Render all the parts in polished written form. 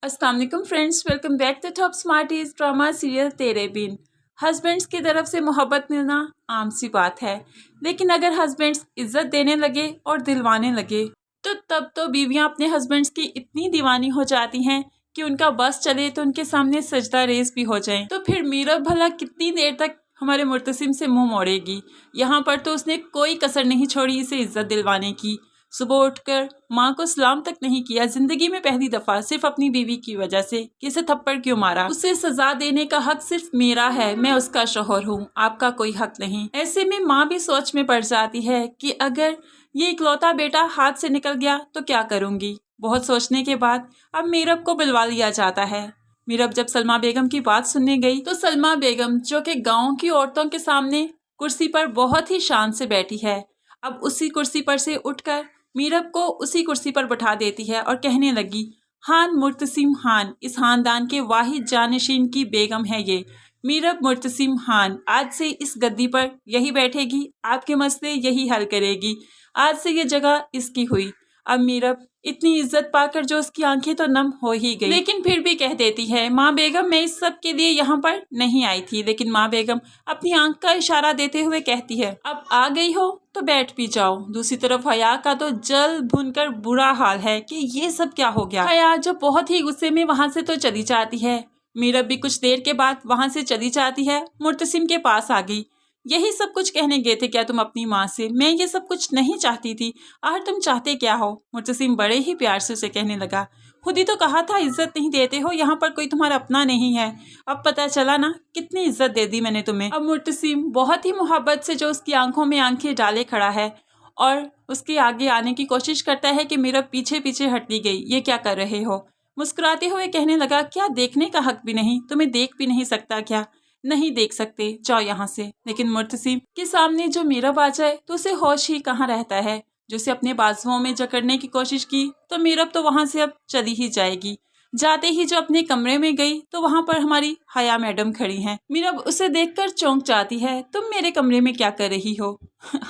अस्सलाम वालेकुम friends, welcome back to top smarties drama serial Tere Bin. Husbands की तरफ से मोहब्बत मिलना आम सी बात है, लेकिन अगर हस्बैंड्स इज्जत देने लगे और दिलवाने लगे तो तब तो बीवियां अपने हस्बैंड्स की इतनी दीवानी हो जाती हैं कि उनका बस चले तो उनके सामने सजदा रेस भी हो जाए। तो फिर मीरब भला कितनी देर तक हमारे मुर्तसिम से मुंह मोड़ेगी। यहाँ पर तो उसने कोई कसर नहीं छोड़ी इसे इज्जत दिलवाने की। सुबह उठकर माँ को सलाम तक नहीं किया। जिंदगी में पहली दफा सिर्फ अपनी बीवी की वजह से किसे थप्पड़ क्यों मारा। उसे सजा देने का हक सिर्फ मेरा है, मैं उसका शौहर हूँ, आपका कोई हक नहीं। ऐसे में माँ भी सोच में पड़ जाती है कि अगर ये इकलौता बेटा हाथ से निकल गया तो क्या करूंगी। बहुत सोचने के बाद अब मीरब को बुलवा लिया जाता है। मीरब जब सलमा बेगम की बात सुनने गई तो सलमा बेगम जो कि गाँव की औरतों के सामने कुर्सी पर बहुत ही शान से बैठी है, अब उसी कुर्सी पर से उठकर मीरब को उसी कुर्सी पर बैठा देती है और कहने लगी, हान मुर्तसिम हान इस खानदान के वाहिद जानशीन की बेगम है ये मीरब मुर्तसिम हान। आज से इस गद्दी पर यही बैठेगी, आपके मसले यही हल करेगी। आज से ये जगह इसकी हुई। अब मीरब इतनी इज्जत पाकर जो उसकी आंखें तो नम हो ही गई, लेकिन फिर भी कह देती है, माँ बेगम मैं इस सब के लिए यहाँ पर नहीं आई थी। लेकिन माँ बेगम अपनी आंख का इशारा देते हुए कहती है, अब आ गई हो तो बैठ भी जाओ। दूसरी तरफ हया का तो जल भुनकर बुरा हाल है कि ये सब क्या हो गया। हया जो बहुत ही गुस्से में वहां से तो चली जाती है। मीरब भी कुछ देर के बाद वहां से चली जाती है, मुर्तसिम के पास आ गई। यही सब कुछ कहने गए थे क्या तुम अपनी माँ से? मैं ये सब कुछ नहीं चाहती थी। आखिर तुम चाहते क्या हो? मुर्तसिम बड़े ही प्यार से उसे कहने लगा, खुद ही तो कहा था इज्जत नहीं देते हो, यहाँ पर कोई तुम्हारा अपना नहीं है। अब पता चला ना कितनी इज्जत दे दी मैंने तुम्हें। अब मुर्तसिम बहुत ही मोहब्बत से जो उसकी आंखों में आंखें डाले खड़ा है और उसके आगे आने की कोशिश करता है कि मेरा पीछे पीछे हटती गई, ये क्या कर रहे हो। मुस्कुराते हुए कहने लगा, क्या देखने का हक भी नहीं? तुम्हें देख भी नहीं सकता क्या? नहीं देख सकते, जाओ यहाँ से। लेकिन मुर्तसिम के सामने जो मीरब आ जाए तो उसे होश ही कहाँ रहता है। जो उसे अपने बाजुओं में जकड़ने की कोशिश की तो मीरब तो वहां से अब चली ही जाएगी। जाते ही जो अपने कमरे में गई तो वहां पर हमारी हया मैडम खड़ी हैं। मीरब उसे देखकर चौंक जाती है, तुम मेरे कमरे में क्या कर रही हो?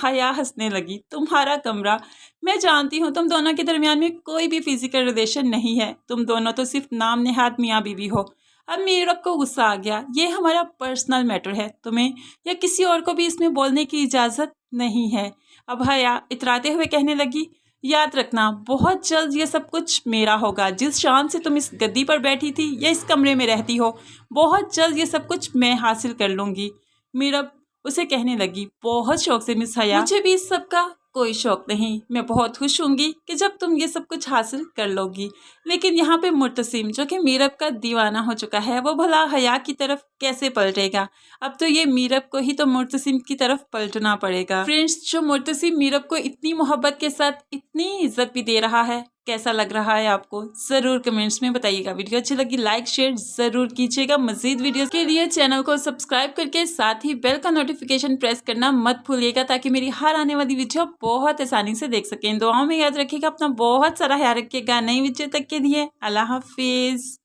हया हंसने लगी, तुम्हारा कमरा? मैं जानती हूँ तुम दोनों के दरमियान में कोई भी फिजिकल रिलेशन नहीं है, तुम दोनों तो सिर्फ नाम नेहाद मियाँ बीवी हो। अब मीरब को गुस्सा आ गया, ये हमारा पर्सनल मैटर है, तुम्हें या किसी और को भी इसमें बोलने की इजाजत नहीं है। अब हया इतराते हुए कहने लगी, याद रखना बहुत जल्द ये सब कुछ मेरा होगा। जिस शान से तुम इस गद्दी पर बैठी थी या इस कमरे में रहती हो, बहुत जल्द ये सब कुछ मैं हासिल कर लूंगी। मीरब उसे कहने लगी, बहुत शौक से मिस हया, मुझे भी इस सब का कोई शौक नहीं। मैं बहुत खुश होंगी कि जब तुम ये सब कुछ हासिल कर लोगी। लेकिन यहाँ पे मुर्तसिम जो कि मीरब का दीवाना हो चुका है, वो भला हया की तरफ कैसे पलटेगा? अब तो ये मीरब को ही तो मुर्तसिम की तरफ पलटना पड़ेगा। फ्रेंड्स, जो मुर्तसिम मीरब को इतनी मोहब्बत के साथ इतनी इज्जत भी दे रहा है, कैसा लग रहा है आपको? जरूर कमेंट्स में बताइएगा। वीडियो अच्छी लगी लाइक शेयर जरूर कीजिएगा। मजीद वीडियोस के लिए चैनल को सब्सक्राइब करके साथ ही बेल का नोटिफिकेशन प्रेस करना मत भूलिएगा, ताकि मेरी हर आने वाली वीडियो बहुत आसानी से देख सकें। दुआओं में याद रखिएगा, अपना बहुत सारा ख्याल रखिएगा। नई वीडियो तक के लिए अल्लाह हाफिज।